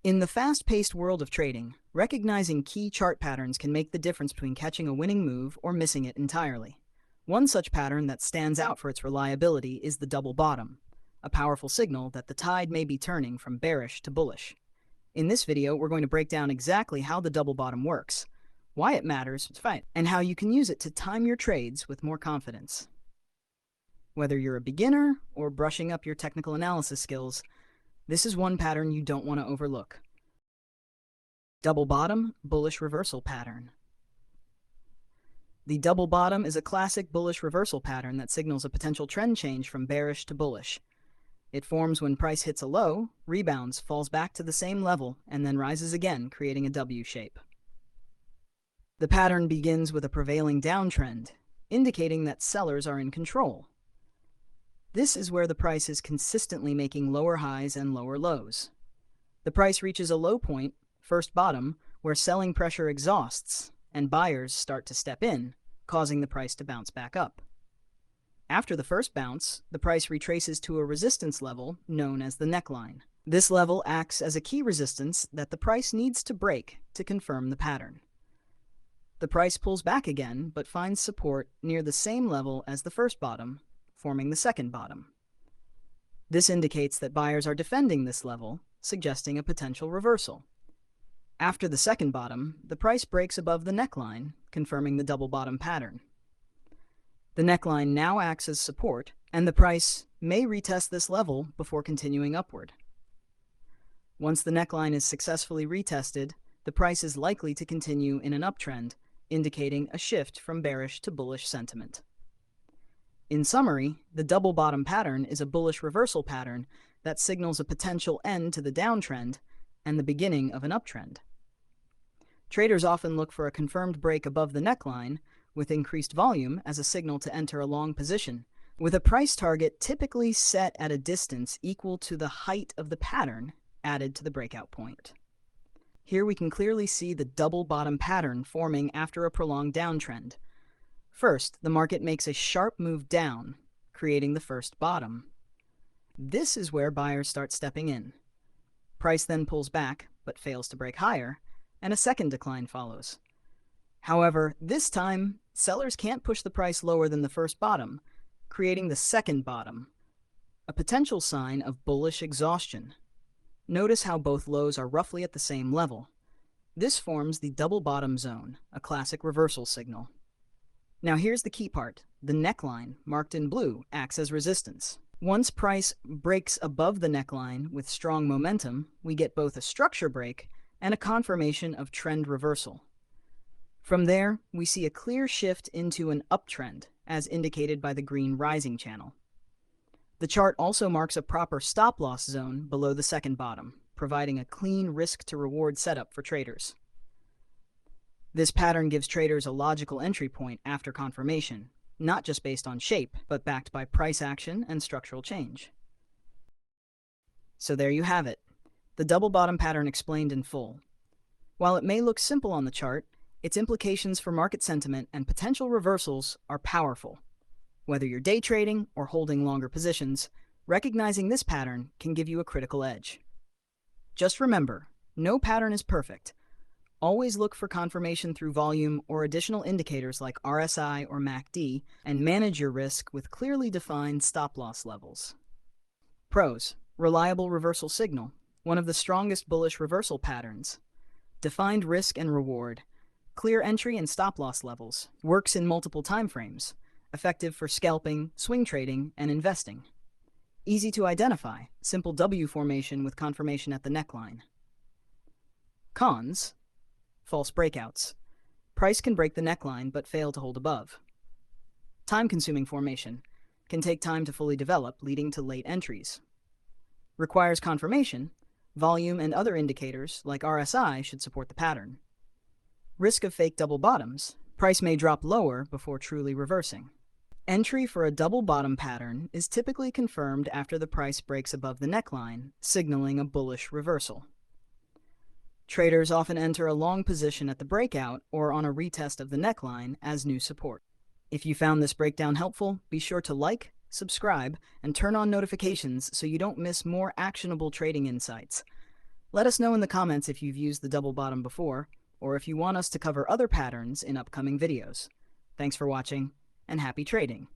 In the fast-paced world of trading, recognizing key chart patterns can make the difference between catching a winning move or missing it entirely. One such pattern that stands out for its reliability is the double bottom, a powerful signal that the tide may be turning from bearish to bullish. In this video, we're going to break down exactly how the double bottom works, why it matters, and how you can use it to time your trades with more confidence. Whether you're a beginner or brushing up your technical analysis skills, this is one pattern you don't want to overlook. Double bottom, bullish reversal pattern. The double bottom is a classic bullish reversal pattern that signals a potential trend change from bearish to bullish. It forms when price hits a low, rebounds, falls back to the same level, and then rises again, creating a W shape. The pattern begins with a prevailing downtrend, indicating that sellers are in control. This is where the price is consistently making lower highs and lower lows. The price reaches a low point, first bottom, where selling pressure exhausts, and buyers start to step in, causing the price to bounce back up. After the first bounce, the price retraces to a resistance level known as the neckline. This level acts as a key resistance that the price needs to break to confirm the pattern. The price pulls back again, but finds support near the same level as the first bottom, forming the second bottom. This indicates that buyers are defending this level, suggesting a potential reversal. After the second bottom, the price breaks above the neckline, confirming the double bottom pattern. The neckline now acts as support, and the price may retest this level before continuing upward. Once the neckline is successfully retested, the price is likely to continue in an uptrend, indicating a shift from bearish to bullish sentiment. In summary, the double bottom pattern is a bullish reversal pattern that signals a potential end to the downtrend and the beginning of an uptrend. Traders often look for a confirmed break above the neckline with increased volume as a signal to enter a long position, with a price target typically set at a distance equal to the height of the pattern added to the breakout point. Here we can clearly see the double bottom pattern forming after a prolonged downtrend. First, the market makes a sharp move down, creating the first bottom. This is where buyers start stepping in. Price then pulls back, but fails to break higher, and a second decline follows. However, this time, sellers can't push the price lower than the first bottom, creating the second bottom, a potential sign of bullish exhaustion. Notice how both lows are roughly at the same level. This forms the double bottom zone, a classic reversal signal. Now here's the key part. The neckline, marked in blue, acts as resistance. Once price breaks above the neckline with strong momentum, we get both a structure break and a confirmation of trend reversal. From there, we see a clear shift into an uptrend, as indicated by the green rising channel. The chart also marks a proper stop-loss zone below the second bottom, providing a clean risk-to-reward setup for traders. This pattern gives traders a logical entry point after confirmation, not just based on shape, but backed by price action and structural change. So there you have it, the double bottom pattern explained in full. While it may look simple on the chart, its implications for market sentiment and potential reversals are powerful. Whether you're day trading or holding longer positions, recognizing this pattern can give you a critical edge. Just remember, no pattern is perfect. Always look for confirmation through volume or additional indicators like RSI or MACD, and manage your risk with clearly defined stop-loss levels. Pros: reliable reversal signal, one of the strongest bullish reversal patterns. Defined risk and reward, clear entry and stop-loss levels, works in multiple timeframes, effective for scalping, swing trading, and investing. Easy to identify, simple W formation with confirmation at the neckline. Cons: false breakouts. Price can break the neckline but fail to hold above. Time-consuming formation. Can take time to fully develop, leading to late entries. Requires confirmation. Volume and other indicators, like RSI, should support the pattern. Risk of fake double bottoms. Price may drop lower before truly reversing. Entry for a double bottom pattern is typically confirmed after the price breaks above the neckline, signaling a bullish reversal. Traders often enter a long position at the breakout or on a retest of the neckline as new support. If you found this breakdown helpful, be sure to like, subscribe, and turn on notifications so you don't miss more actionable trading insights. Let us know in the comments if you've used the double bottom before, or if you want us to cover other patterns in upcoming videos. Thanks for watching, and happy trading!